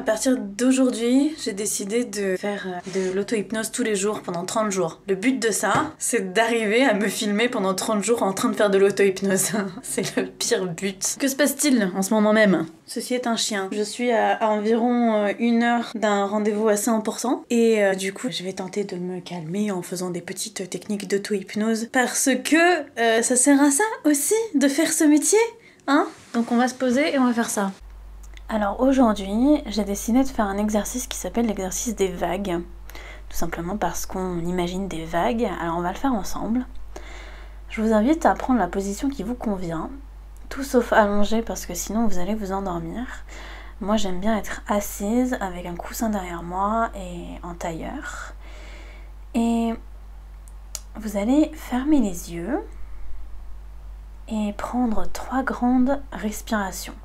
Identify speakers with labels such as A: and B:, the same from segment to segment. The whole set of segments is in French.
A: À partir d'aujourd'hui, j'ai décidé de faire de l'auto-hypnose tous les jours pendant 30 jours. Le but de ça, c'est d'arriver à me filmer pendant 30 jours en train de faire de l'auto-hypnose. C'est le pire but. Que se passe-t-il en ce moment même? Ceci est un chien. Je suis à environ 1 heure d'un rendez-vous assez important et du coup, je vais tenter de me calmer en faisant des petites techniques d'auto-hypnose parce que ça sert à ça aussi, de faire ce métier, hein? Donc on va se poser et on va faire ça. Alors aujourd'hui, j'ai décidé de faire un exercice qui s'appelle l'exercice des vagues. Tout simplement parce qu'on imagine des vagues, alors on va le faire ensemble. Je vous invite à prendre la position qui vous convient, tout sauf allongé parce que sinon vous allez vous endormir. Moi j'aime bien être assise avec un coussin derrière moi et en tailleur. Et vous allez fermer les yeux et prendre 3 grandes respirations.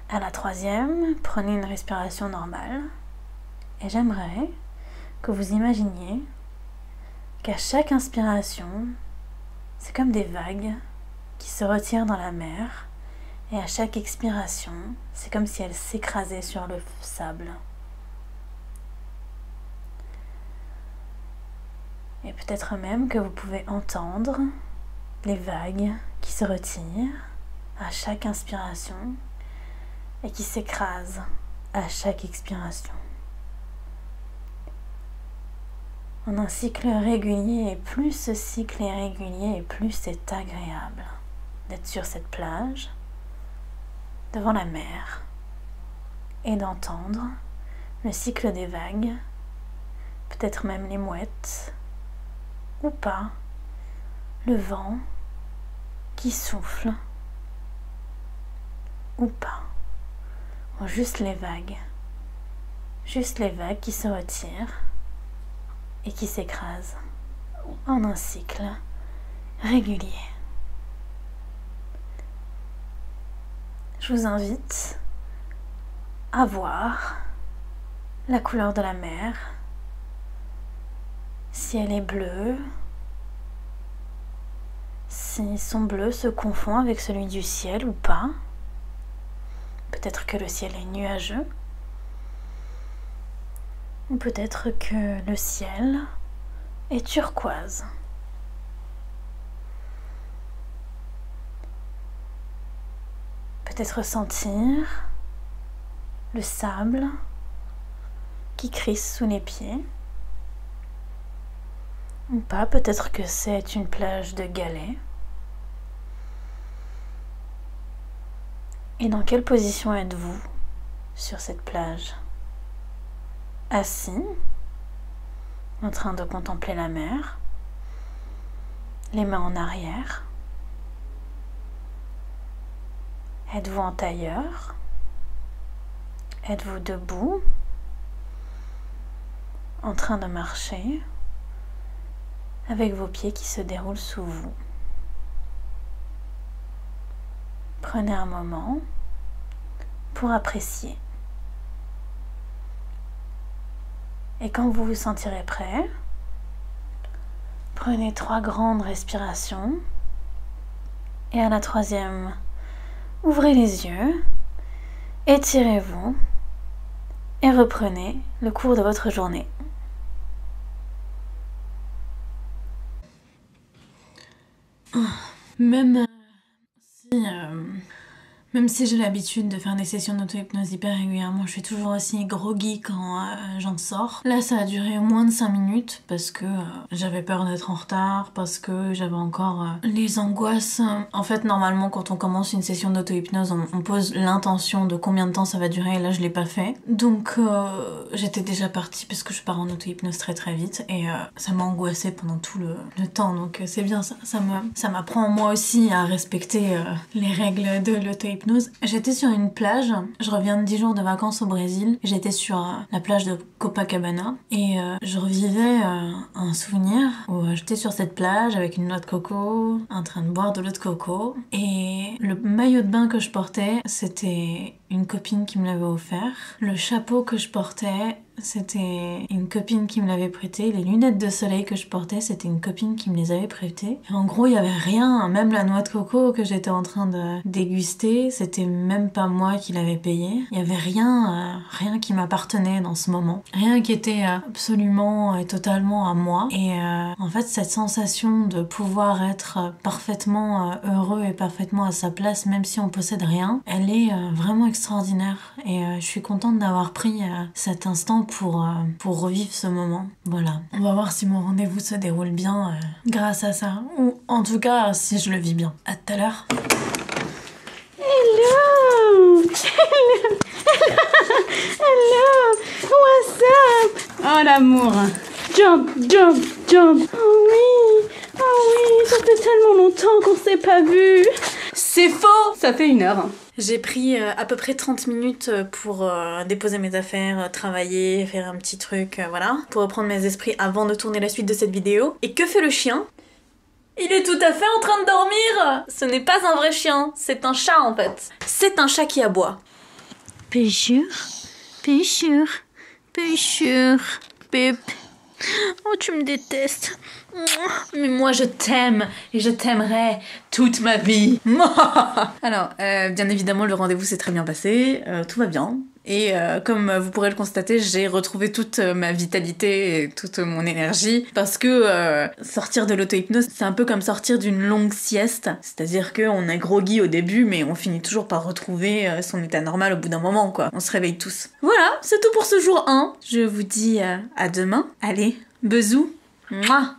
A: À la 3e, prenez une respiration normale et j'aimerais que vous imaginiez qu'à chaque inspiration, c'est comme des vagues qui se retirent dans la mer et à chaque expiration, c'est comme si elles s'écrasaient sur le sable. Et peut-être même que vous pouvez entendre les vagues qui se retirent à chaque inspiration et qui s'écrase à chaque expiration. En un cycle régulier, et plus ce cycle est régulier, et plus c'est agréable d'être sur cette plage, devant la mer, et d'entendre le cycle des vagues, peut-être même les mouettes, ou pas, le vent qui souffle, ou pas. Juste les vagues qui se retirent et qui s'écrasent en un cycle régulier. Je vous invite à voir la couleur de la mer, si elle est bleue, si son bleu se confond avec celui du ciel ou pas. Peut-être que le ciel est nuageux, ou peut-être que le ciel est turquoise. Peut-être sentir le sable qui crisse sous les pieds, ou pas, peut-être que c'est une plage de galets. Et dans quelle position êtes-vous sur cette plage? Assis, en train de contempler la mer, les mains en arrière. Êtes-vous en tailleur? Êtes-vous debout, en train de marcher, avec vos pieds qui se déroulent sous vous? Prenez un moment pour apprécier. Et quand vous vous sentirez prêt, prenez 3 grandes respirations. Et à la 3e, ouvrez les yeux, étirez-vous et reprenez le cours de votre journée. Même si j'ai l'habitude de faire des sessions d'auto-hypnose hyper régulièrement, je suis toujours aussi groggy quand j'en sors. Là, ça a duré moins de 5 minutes parce que j'avais peur d'être en retard, parce que j'avais encore les angoisses. En fait, normalement, quand on commence une session d'auto-hypnose, on pose l'intention de combien de temps ça va durer, et là, je l'ai pas fait. Donc, j'étais déjà partie parce que je pars en auto-hypnose très très vite et ça m'a angoissée pendant tout le temps. Donc, c'est bien, ça m'apprend moi aussi à respecter les règles de l'auto-hypnose. J'étais sur une plage, je reviens de 10 jours de vacances au Brésil, j'étais sur la plage de Copacabana et je revivais un souvenir où j'étais sur cette plage avec une noix de coco, en train de boire de l'eau de coco, et le maillot de bain que je portais, c'était une copine qui me l'avait offert. Le chapeau que je portais, c'était une copine qui me l'avait prêté. Les lunettes de soleil que je portais, c'était une copine qui me les avait prêtées. Et en gros, il y avait rien, même la noix de coco que j'étais en train de déguster, c'était même pas moi qui l'avais payé. Il y avait rien qui m'appartenait dans ce moment. Rien qui était absolument et totalement à moi. Et en fait, cette sensation de pouvoir être parfaitement heureux et parfaitement à sa place, même si on possède rien, elle est vraiment extraordinaire. Et je suis contente d'avoir pris cet instant pour revivre ce moment. Voilà. On va voir si mon rendez-vous se déroule bien grâce à ça. Ou en tout cas, si je le vis bien. À tout à l'heure.
B: Hello! Hello! What's up? Oh l'amour! Jump, jump, jump! Oh oui, ça fait tellement longtemps qu'on s'est pas vu! C'est faux! Ça fait 1 heure.
A: J'ai pris à peu près 30 minutes pour déposer mes affaires, travailler, faire un petit truc, voilà, pour reprendre mes esprits avant de tourner la suite de cette vidéo. Et que fait le chien? Il est tout à fait en train de dormir! Ce n'est pas un vrai chien, c'est un chat en fait. C'est un chat qui aboie.
B: Péchure, péchure, péchure, pép. Oh, tu me détestes.
A: Mais moi je t'aime et je t'aimerai toute ma vie. Alors, bien évidemment, le rendez-vous s'est très bien passé, tout va bien. Et comme vous pourrez le constater, j'ai retrouvé toute ma vitalité et toute mon énergie parce que sortir de l'auto-hypnose, c'est un peu comme sortir d'une longue sieste. C'est-à-dire qu'on est groggy au début, mais on finit toujours par retrouver son état normal au bout d'un moment, quoi. On se réveille tous. Voilà, c'est tout pour ce jour 1. Je vous dis à demain. Allez, bisous. Mouah.